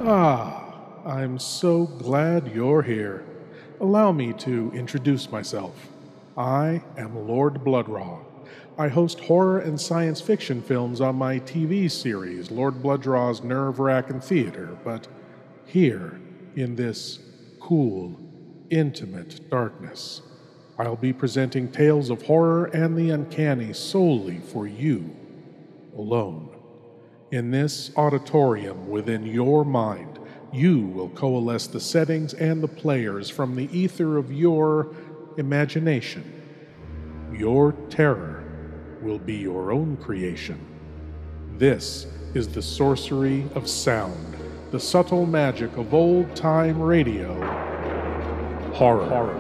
Ah, I'm so glad you're here. Allow me to introduce myself. I am Lord Blood-Rah. I host horror and science fiction films on my TV series, Lord Blood-Rah's Wrackin Theater, but here, in this cool, intimate darkness, I'll be presenting tales of horror and the uncanny solely for you, alone. In this auditorium within your mind, you will coalesce the settings and the players from the ether of your imagination. Your terror will be your own creation. This is the sorcery of sound, the subtle magic of old-time radio, horror.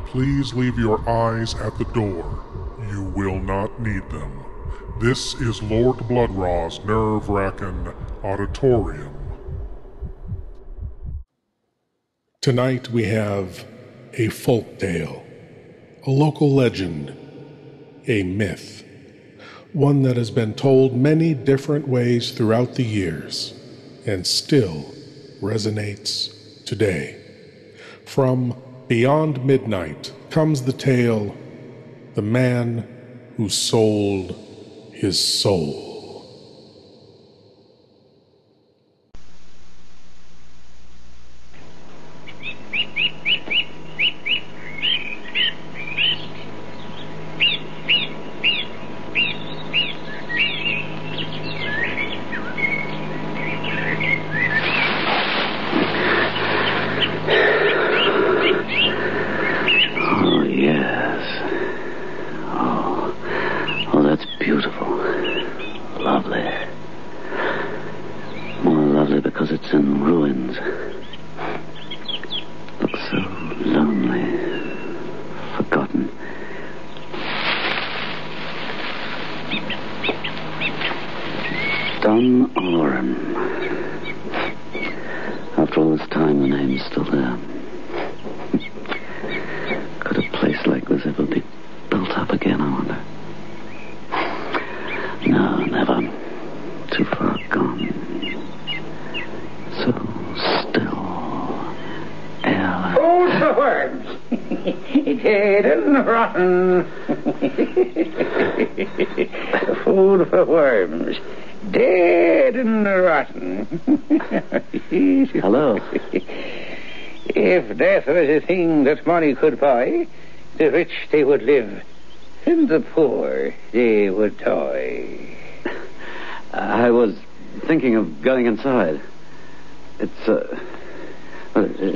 Please leave your eyes at the door. You will not need them. This is Lord Blood-Rah's nerve-wracking Auditorium. Tonight we have a folk tale, a local legend, a myth, one that has been told many different ways throughout the years and still resonates today. From beyond midnight comes the tale, The Man Who Sold His Soul. Because it's in ruins. Looks so lonely, forgotten. Auditorium. After all this time, the name's still there. Could a place like this ever be built up again, I wonder? No, never. Too far gone. So still, airless. Food for worms. Dead and rotten. Food for worms. Dead and rotten. Hello. If death was a thing that money could buy, the rich they would live, and the poor they would toy. I was thinking of going inside. It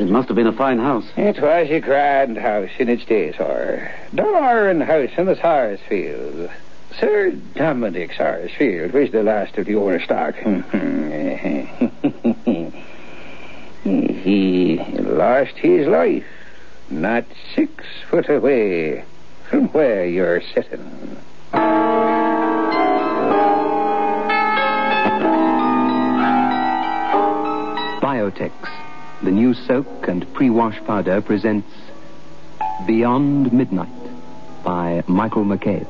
must have been a fine house. It was a grand house in its day, sir. The Warren House in the Sarsfield. Sir Dominic Sarsfield was the last of the owner stock. He lost his life not 6 foot away from where you're sitting. Biotex, the new soak and pre-wash powder, presents Beyond Midnight by Michael McCabe.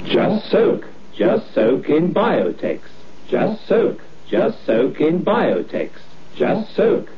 Just soak in Biotex. Just soak in Biotex. Just soak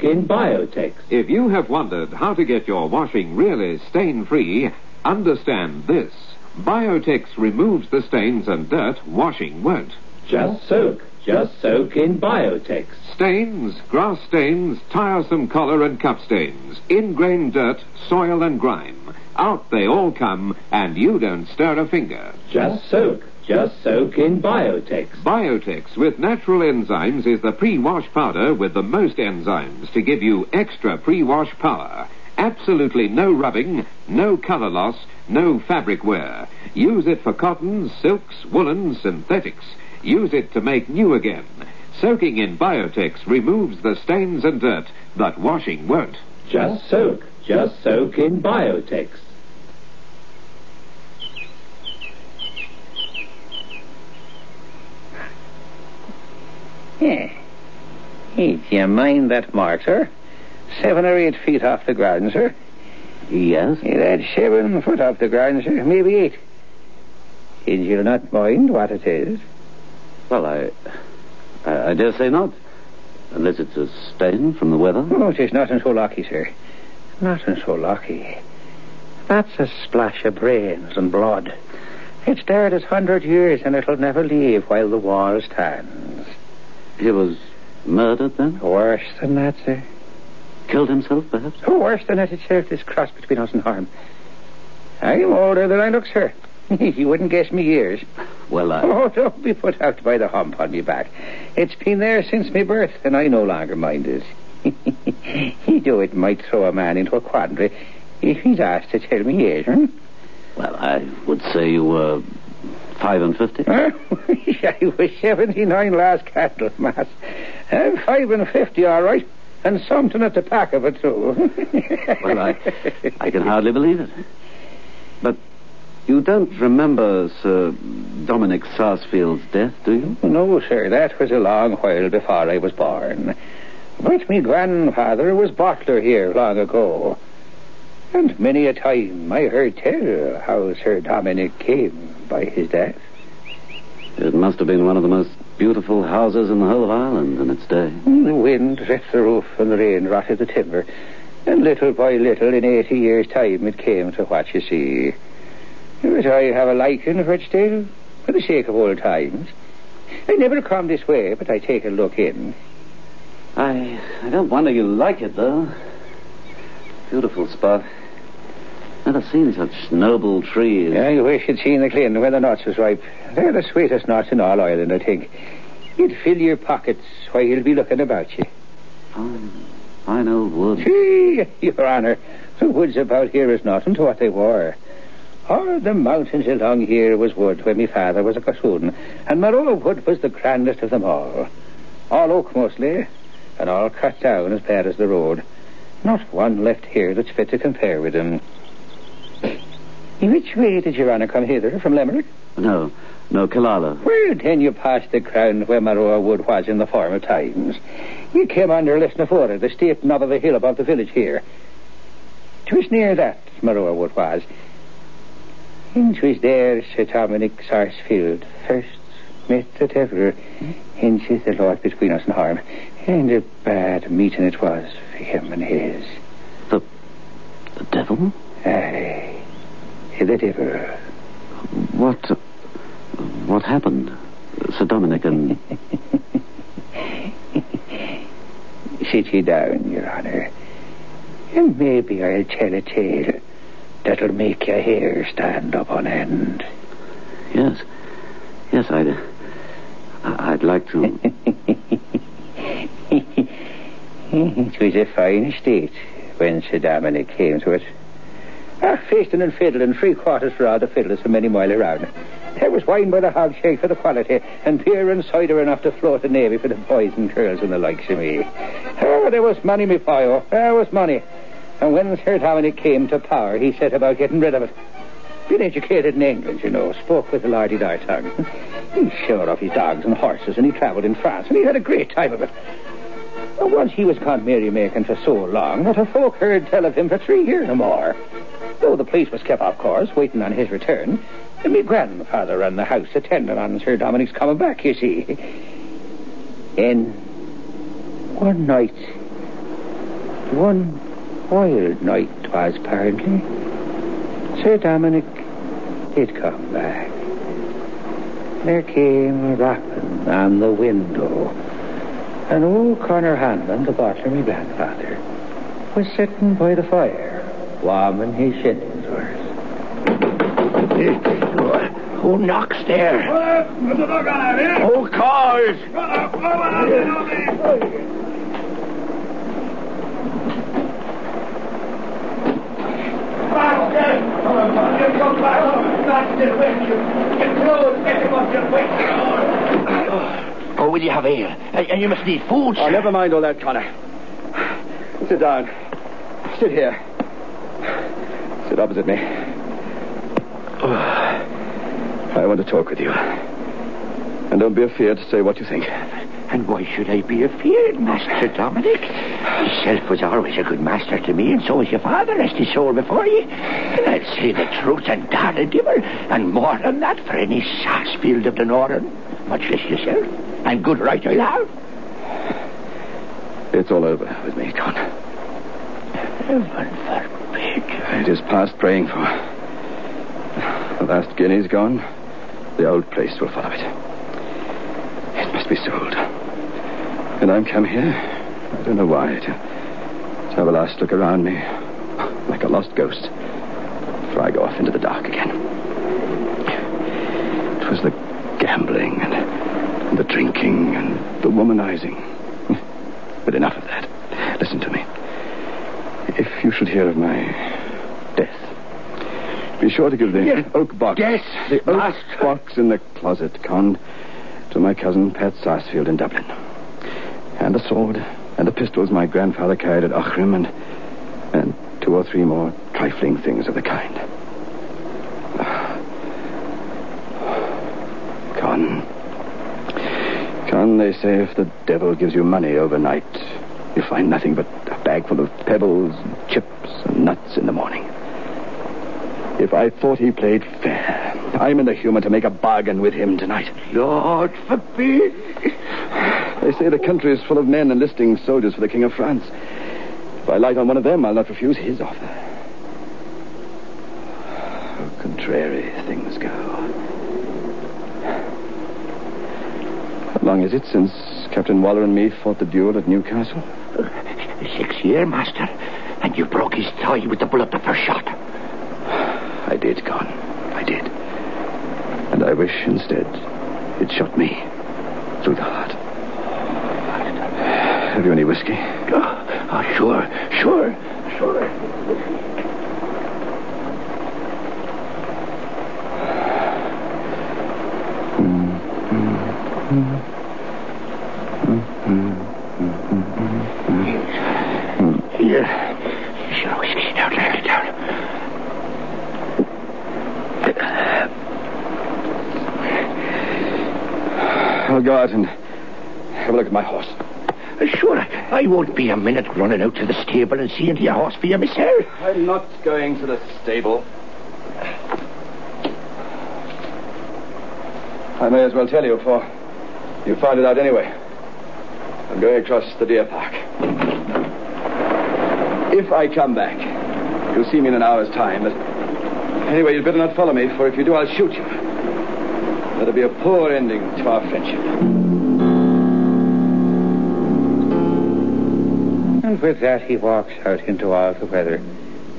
in Biotex. If you have wondered how to get your washing really stain-free, understand this. Biotex removes the stains and dirt washing won't. Just soak in Biotex. Stains, grass stains, tiresome collar and cup stains, ingrained dirt, soil and grime. Out they all come, and you don't stir a finger. Just soak in Biotex. Biotex with natural enzymes is the pre-wash powder with the most enzymes to give you extra pre-wash power. Absolutely no rubbing, no color loss, no fabric wear. Use it for cottons, silks, woolens, synthetics. Use it to make new again. Soaking in Biotex removes the stains and dirt that washing won't. Just soak in Biotex. Yeah. Hey, do you mind that mark, sir? 7 or 8 feet off the ground, sir. Yes? That's 7 foot off the ground, sir. Maybe 8. And you'll not mind what it is? Well, I dare say not. Unless it's a stain from the weather. Oh, it is nothing so lucky, sir. Nothing so lucky. That's a splash of brains and blood. It's there this 100 years, and it'll never leave while the wall stands. He was murdered, then? Worse than that, sir. Killed himself, perhaps? Oh, worse than that itself, this cross between us and harm. I'm older than I look, sir. You wouldn't guess me years. Well, Oh, don't be put out by the hump on me back. It's been there since my birth, and I no longer mind it. Though it might throw a man into a quandary if he's asked to tell me age, huh? Well, I would say you were 55. Huh? I was 79 last Candlemas. I'm 55, all right. And something at the back of it, too. Well, I can hardly believe it. But you don't remember Sir Dominic Sarsfield's death, do you? No, sir. That was a long while before I was born. But me grandfather was butler here long ago. And many a time I heard tell how Sir Dominic came by his death. It must have been one of the most beautiful houses in the whole of Ireland in its day. The wind ripped the roof and the rain rotted the timber. And little by little, in 80 years' time, it came to what you see. But I have a liking for it still, for the sake of old times. I never come this way, but I take a look in. I don't wonder you like it, though. Beautiful spot. Never seen such noble trees. I wish you'd seen the Glen when the nuts was ripe. They're the sweetest nuts in all Ireland, I think. You'd fill your pockets while you'll be looking about you. Fine old woods. Gee, Your Honour, the woods about here is nothing to what they were. All the mountains along here was wood when my father was a gossoon, and Maroa wood was the grandest of them all. All oak mostly, and all cut down as bad as the road. Not one left here that's fit to compare with them. Which way did Your Honour come hither? From Limerick? No, Killala. Well, then you passed the ground where Maroa wood was in the former times. You came under Lisnafora, the steep knob of the hill above the village here. 'Twas near that Maroa wood was. And 'twas there Sir Dominic Sarsfield first met the devil, hence is the Lord between us and harm. And a bad meeting it was for him and his. The devil? Aye, the devil. What happened? Sir Dominic and... Sit ye down, Your Honour, and maybe I'll tell a tale that'll make your hair stand up on end. Yes, I'd like to. It was a fine estate when Sir Dominic came to it. Feasting and fiddling, 3/4 for all the fiddlers for many mile around. There was wine by the hogshead for the quality, and beer and cider enough to float a navy for the boys and girls and the likes of me. Oh, there was money, me boyo. There was money. And when Sir Dominic came to power, he set about getting rid of it. Been educated in England, you know, spoke with a lardy-dar tongue. He showed off his dogs and horses, and he travelled in France, and he had a great time of it. And once he was gone merry-making for so long, not a folk heard tell of him for 3 years or more. Though the place was kept, of course, waiting on his return, and my grandfather ran the house attending on Sir Dominic's coming back, you see. And one night, one wild night 'twas apparently, Sir Dominic did come back. There came a rapping on the window, and old Connor Hanlon, the butler, my grandfather, was sitting by the fire, warming his sentence for us. Who knocks there? Who calls? Oh, will you have ale? And you must need food, sir. Oh, never mind all that, Connor. Sit down. Sit here. Sit opposite me. I want to talk with you. And don't be afraid to say what you think. And why should I be afeard, Master Dominic? Yourself was always a good master to me, and so was your father, rest his soul before you. And I'll say the truth and darn a dimmer, and more than that for any Sarsfield of the Northern, much less yourself. And good right I'll have. It's all over with me, Con. Heaven forbid. It is past praying for. The last guinea's gone. The old place will follow it. It must be sold. And I'm come here, I don't know why, to have a last look around me, like a lost ghost, before I go off into the dark again. It was the gambling and the drinking and the womanizing. But enough of that. Listen to me. If you should hear of my death, be sure to give the oak box. Yes, the oak box in the closet, Con, to my cousin Pat Sarsfield in Dublin. And the sword and the pistols my grandfather carried at Auditorium, and 2 or 3 more trifling things of the kind. Con, they say if the devil gives you money overnight, you find nothing but a bag full of pebbles, and chips, and nuts in the morning. If I thought he played fair, I'm in the humor to make a bargain with him tonight. Lord forbid. They say the country is full of men enlisting soldiers for the King of France. If I light on one of them, I'll not refuse his offer. How contrary things go. How long is it since Captain Waller and me fought the duel at Newcastle? 6 years, Master. And you broke his thigh with the bullet the first shot. I did, Con. I did. And I wish, instead, it shot me through the heart. Have you any whiskey? Oh, sure. Here. Sure, whiskey. Down, lay it down. I'll go out and have a look at my horse. Sure, I won't be a minute running out to the stable and seeing to your horse for you myself. I'm not going to the stable. I may as well tell you, for you find it out anyway. I'm going across the deer park. If I come back, you'll see me in an hour's time, but anyway, you'd better not follow me, for if you do, I'll shoot you. That'll be a poor ending to our friendship. And with that, he walks out into all the weather,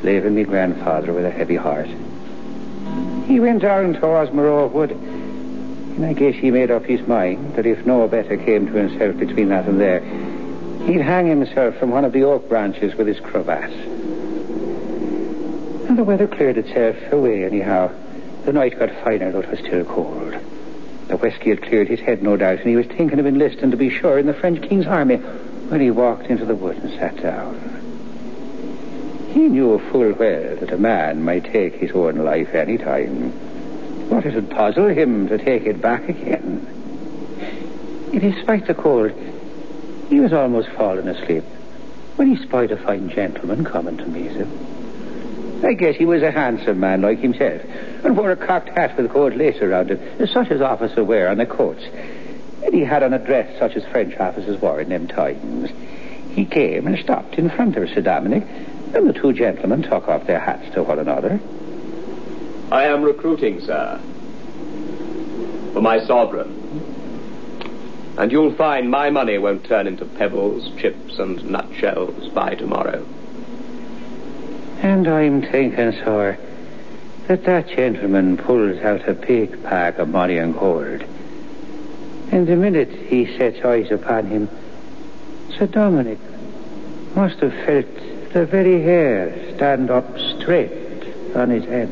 leaving me grandfather with a heavy heart. He went down towards Moreau Wood, and I guess he made up his mind that if no better came to himself between that and there, he'd hang himself from one of the oak branches with his cravat. And the weather cleared itself away anyhow. The night got finer, though it was still cold. The whiskey had cleared his head, no doubt, and he was thinking of enlisting, to be sure, in the French King's army, when he walked into the wood and sat down. He knew full well that a man might take his own life any time, but it would puzzle him to take it back again. Yet, despite the cold, he was almost falling asleep when he spied a fine gentleman coming to meet him. I guess he was a handsome man like himself, and wore a cocked hat with gold lace around it, such as officers wear on their coats. And he had on a dress such as French officers wore in them times. He came and stopped in front of Sir Dominic, and the 2 gentlemen took off their hats to one another. I am recruiting, sir, for my sovereign. And you'll find my money won't turn into pebbles, chips, and nutshells by tomorrow. And I'm thinking, sir, that gentleman pulls out a big pack of money and gold. And the minute he sets eyes upon him, Sir Dominic must have felt the very hair stand up straight on his head.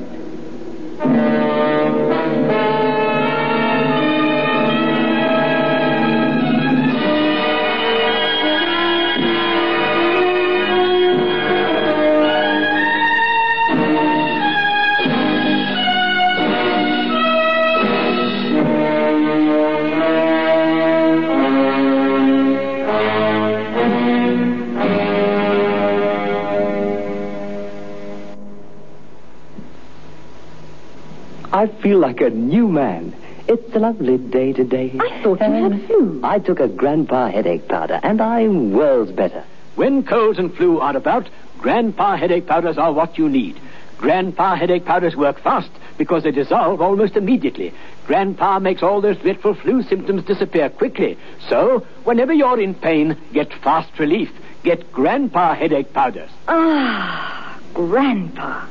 I feel like a new man. It's a lovely day today. I thought you had flu. I took a Grandpa headache powder, and I'm worlds better. When colds and flu are about, Grandpa headache powders are what you need. Grandpa headache powders work fast because they dissolve almost immediately. Grandpa makes all those dreadful flu symptoms disappear quickly. So, whenever you're in pain, get fast relief. Get Grandpa headache powders. Ah, Grandpa.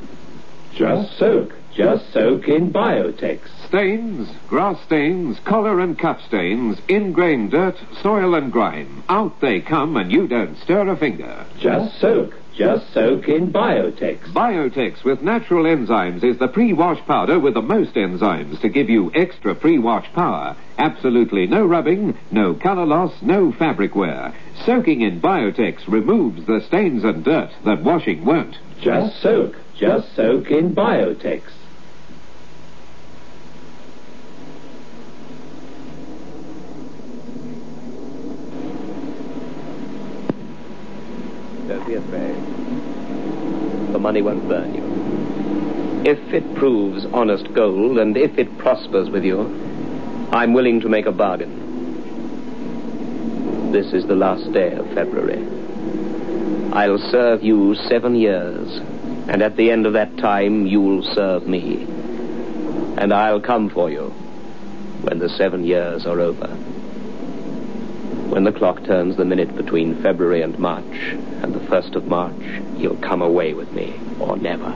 Just soak in Biotex. Stains, grass stains, collar and cuff stains, ingrained dirt, soil and grime. Out they come and you don't stir a finger. Just soak in Biotex. Biotex with natural enzymes is the pre-wash powder with the most enzymes to give you extra pre-wash power. Absolutely no rubbing, no color loss, no fabric wear. Soaking in Biotex removes the stains and dirt that washing won't. Just soak in Biotex. Don't be afraid. The money won't burn you. If it proves honest gold, and if it prospers with you, I'm willing to make a bargain. This is the last day of February. I'll serve you 7 years, and at the end of that time, you'll serve me. And I'll come for you when the 7 years are over. When the clock turns the minute between February and March, and the 1st of March, you'll come away with me, or never.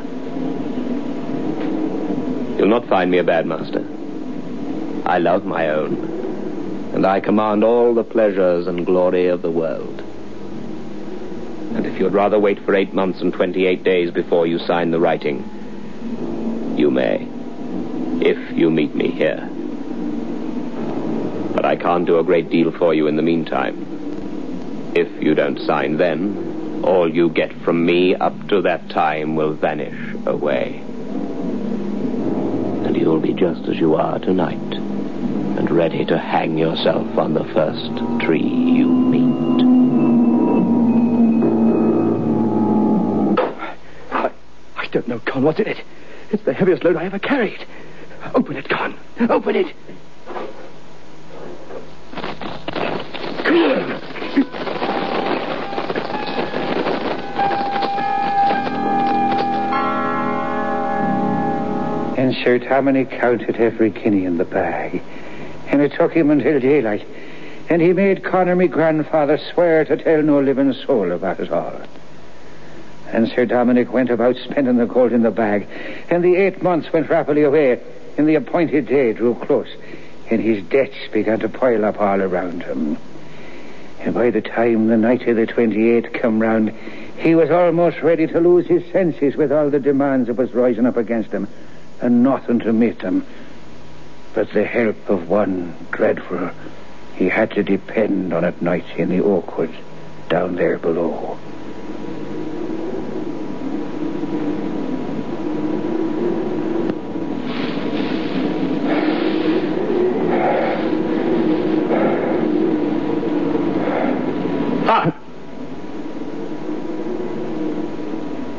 You'll not find me a bad master. I love my own, and I command all the pleasures and glory of the world. And if you'd rather wait for 8 months and 28 days before you sign the writing, you may, if you meet me here. But I can't do a great deal for you in the meantime. If you don't sign then, all you get from me up to that time will vanish away. And you'll be just as you are tonight, and ready to hang yourself on the first tree you meet. I don't know, Con. What's in it? It's the heaviest load I ever carried. Open it, Con. Open it. And Sir Dominic counted every guinea in the bag. And it took him until daylight. And he made Connor, me grandfather, swear to tell no living soul about it all. And Sir Dominic went about spending the gold in the bag. And the 8 months went rapidly away. And the appointed day drew close. And his debts began to pile up all around him. And by the time the night of the 28th come round, he was almost ready to lose his senses with all the demands that was rising up against him, and nothing to meet them but the help of one dreadful he had to depend on at night in the oak wood down there below.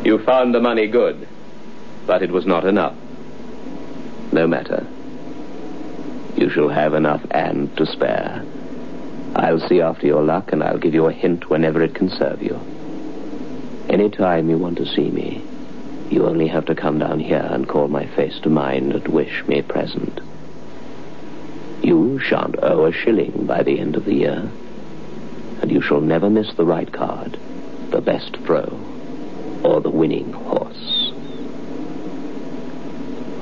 You found the money good, but it was not enough. No matter. You shall have enough and to spare. I'll see after your luck, and I'll give you a hint whenever it can serve you. Any time you want to see me, you only have to come down here and call my face to mind and wish me present. You shan't owe a shilling by the end of the year, and you shall never miss the right card, the best throw, or the winning horse.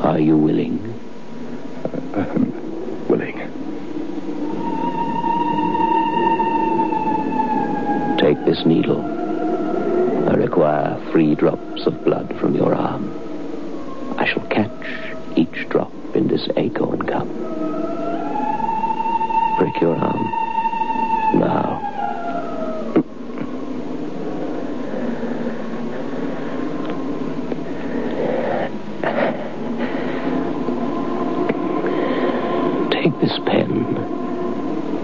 Are you willing? Willing. Take this needle. I require 3 drops of blood from your arm. I shall catch each drop in this acorn cup. Prick your arm. Now. Take this pen.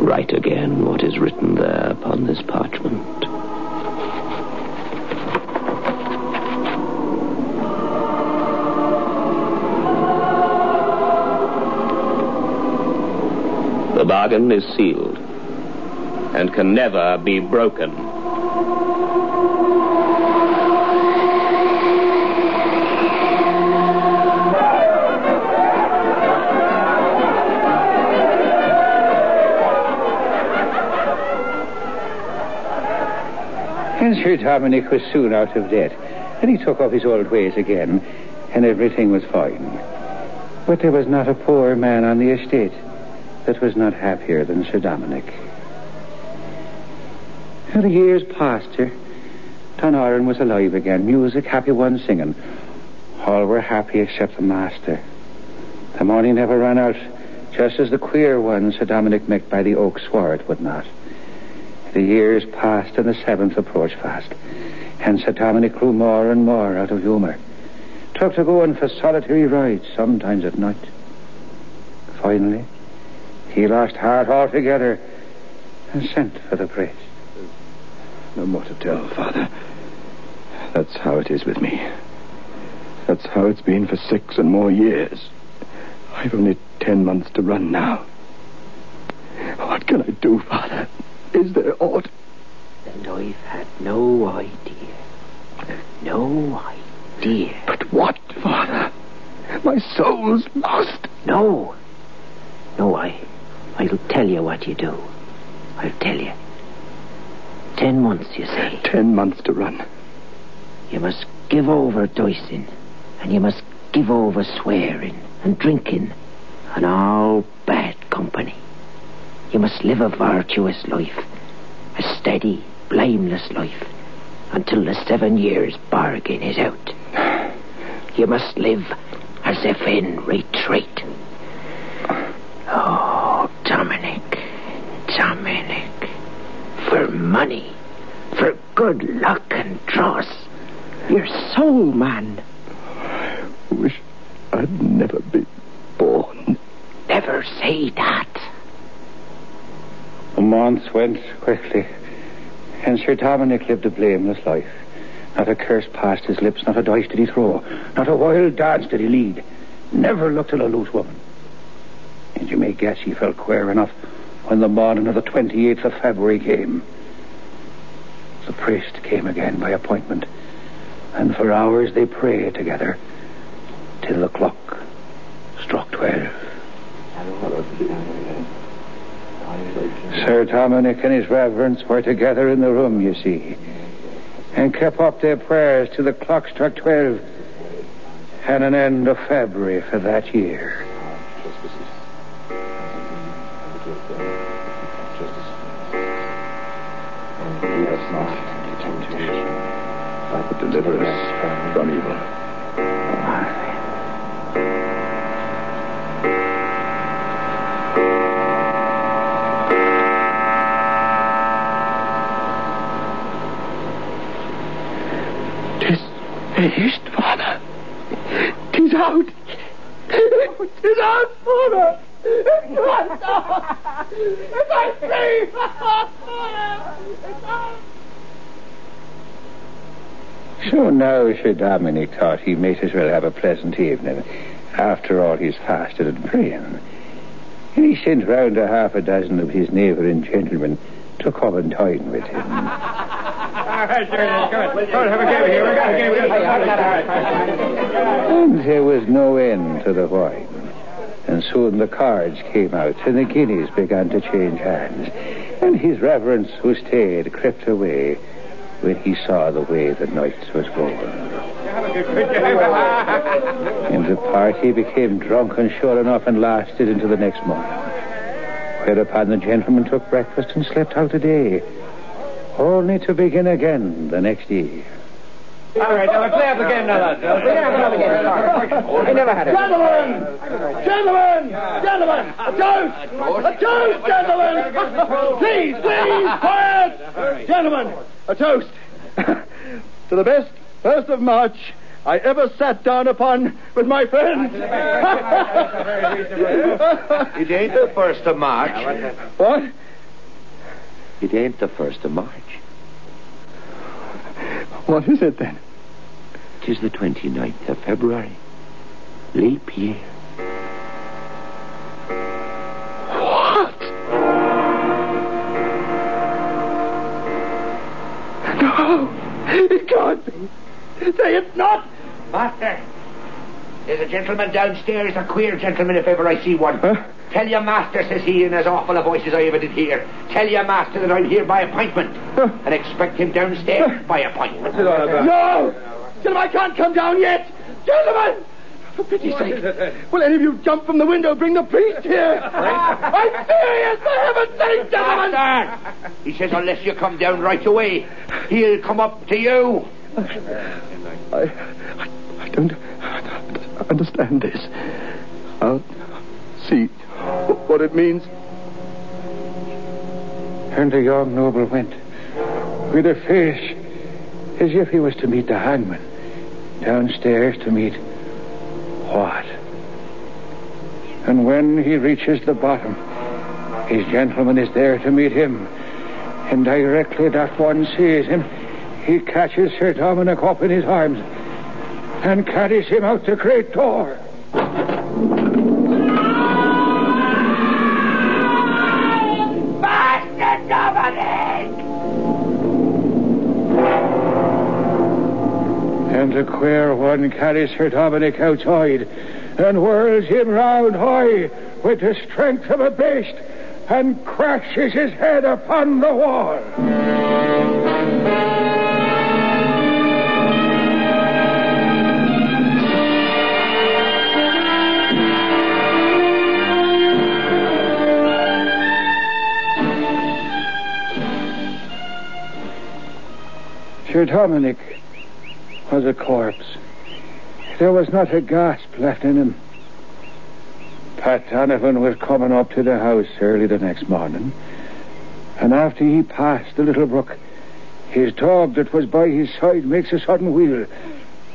Write again what is written there upon this parchment. The bargain is sealed and can never be broken. And Sir Dominic was soon out of debt, and he took up his old ways again, and everything was fine. But there was not a poor man on the estate that was not happier than Sir Dominic. And the years passed, sir. Auditorium was alive again, music, happy ones singing. All were happy except the master. The money never ran out, just as the queer ones Sir Dominic met by the oak swore it would not. The years passed and the 7th approached fast, and Sir Dominic grew more and more out of humour. Took to going for solitary rides, sometimes at night. Finally, he lost heart altogether and sent for the priest. No more to tell, Father. That's how it is with me. That's how it's been for 6 and more years. I've only 10 months to run now. What can I do, Father? Is there aught? And I've had no idea. No idea. But what, Father? My soul's lost. No. No, I'll tell you what you do. I'll tell you. 10 months, you say? 10 months to run. You must give over dicing, and you must give over swearing and drinking and all bad company. You must live a virtuous life, a steady, blameless life, until the 7 years bargain is out. You must live as if in retreat. Oh, Dominic, for money, for good luck and dross. You're soul, man. I wish I'd never been born. Never say that. The months went quickly, and Sir Dominic lived a blameless life. Not a curse passed his lips, not a dice did he throw, not a wild dance did he lead. Never looked at a loose woman. And you may guess he felt queer enough when the morning of the 28th of February came. The priest came again by appointment, and for hours they prayed together till the clock struck 12. Sir Dominic and his reverence were together in the room, you see, and kept up their prayers till the clock struck 12, and an end of February for that year. But deliver us from evil. Finished, Father. 'Tis out. 'Tis out, Father. It's out. It's out. It's out. So now Sir Dominic thought he might as well have a pleasant evening. After all, he's fasted and praying. And he sent round a half a dozen of his neighbouring gentlemen to come and dine with him. And there was no end to the wine. And soon the cards came out and the guineas began to change hands. And his reverence, who stayed, crept away when he saw the way the night was going. And the party became drunk and sure enough and lasted into the next morning. Whereupon the gentleman took breakfast and slept out the day, only to begin again the next day. All right, now let's play up again now, lads. I never had it. Gentlemen! A toast, gentlemen! Please, quiet! Gentlemen, a toast to the best 1st of March I ever sat down upon with my friends. It ain't the 1st of March. What? It ain't the 1st of March. What is it, then? 'Tis the 29th of February. Leap year. What? No! It can't be. Say it's not! Master, there's a gentleman downstairs, a queer gentleman if ever I see one. Huh? Tell your master, says he, in as awful a voice as I ever did hear. Tell your master that I'm here by appointment. And expect him downstairs by appointment. What's it all about? No! Gentlemen, I can't come down yet! Gentlemen! For pity's sake, will any of you jump from the window, bring the priest here? I'm serious, for heaven's sake, gentlemen! Master! He says unless you come down right away, he'll come up to you. I don't understand this. I'll see what it means. And the young noble went, with a face as if he was to meet the hangman, downstairs to meet what? And when he reaches the bottom, his gentleman is there to meet him, and directly that one sees him, he catches Sir Dominic up in his arms and carries him out the great door. Master Dominic! And the queer one carries Sir Dominic outside and whirls him round high with the strength of a beast and crashes his head upon the wall. Sir Dominic was a corpse. There was not a gasp left in him. Pat Donovan was coming up to the house early the next morning, and after he passed the little brook, his dog that was by his side makes a sudden wheel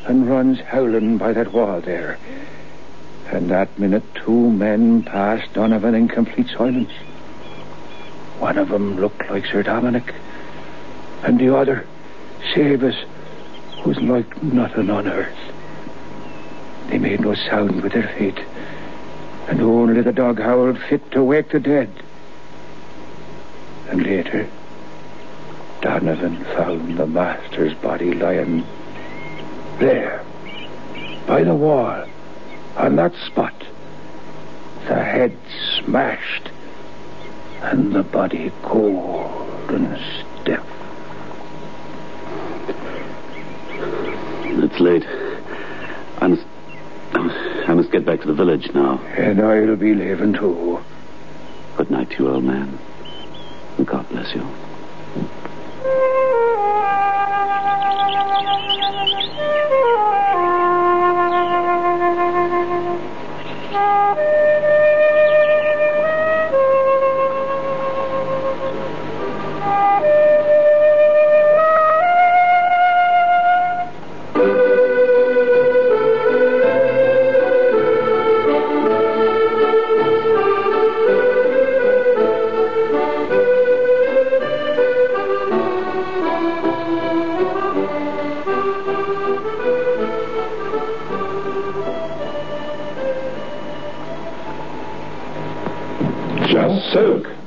and runs howling by that wall there. And that minute 2 men passed Donovan in complete silence. One of them looked like Sir Dominic, and the other, Sabus, was like nothing on earth. They made no sound with their feet, and only the dog howled fit to wake the dead. And later, Donovan found the master's body lying there, by the wall, on that spot. The head smashed, and the body cold and stiff. It's late. I must get back to the village now. And I'll be leaving too. Good night to you, old man. And God bless you.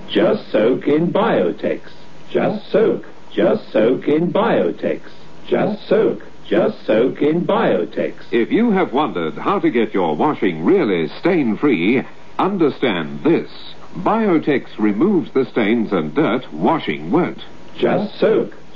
Just soak in Biotex. Just soak in Biotex. Just soak in Biotex. If you have wondered how to get your washing really stain-free, understand this. Biotex removes the stains and dirt washing won't. Just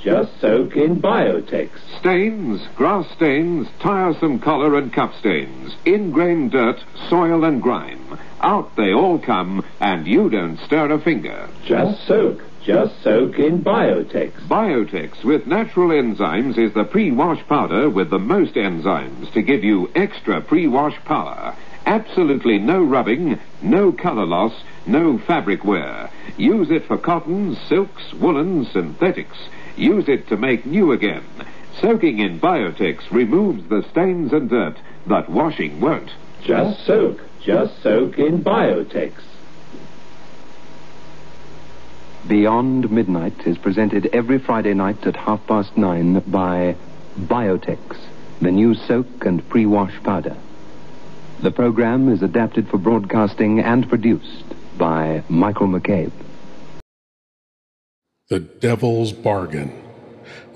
Just soak in Biotex. Stains, grass stains, tiresome collar and cup stains, ingrained dirt, soil and grime. Out they all come, and you don't stir a finger. Just soak in Biotex. Biotex with natural enzymes is the pre-wash powder with the most enzymes to give you extra pre-wash power. Absolutely no rubbing, no color loss, no fabric wear. Use it for cottons, silks, woolens, synthetics. Use it to make new again. Soaking in Biotex removes the stains and dirt that washing won't. Just soak in Biotex. Beyond Midnight is presented every Friday night at 9:30 by Biotex, the new soak and pre-wash powder. The program is adapted for broadcasting and produced by Michael McCabe. The Devil's Bargain.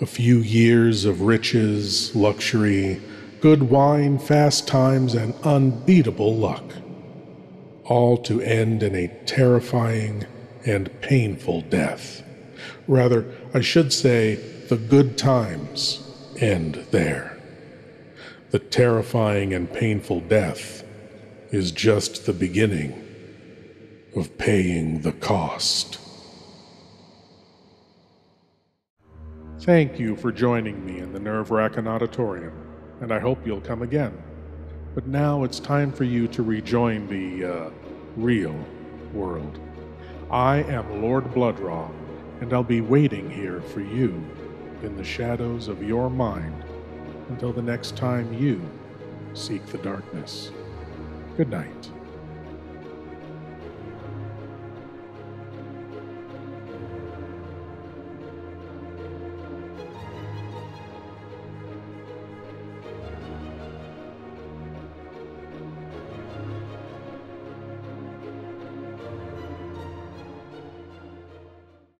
A few years of riches, luxury, good wine, fast times, and unbeatable luck. All to end in a terrifying and painful death. Rather, I should say, the good times end there. The terrifying and painful death is just the beginning of paying the cost. Thank you for joining me in the Wrackin Auditorium, and I hope you'll come again. But now it's time for you to rejoin the, real world. I am Lord Blood-Rah, and I'll be waiting here for you in the shadows of your mind until the next time you seek the darkness. Good night.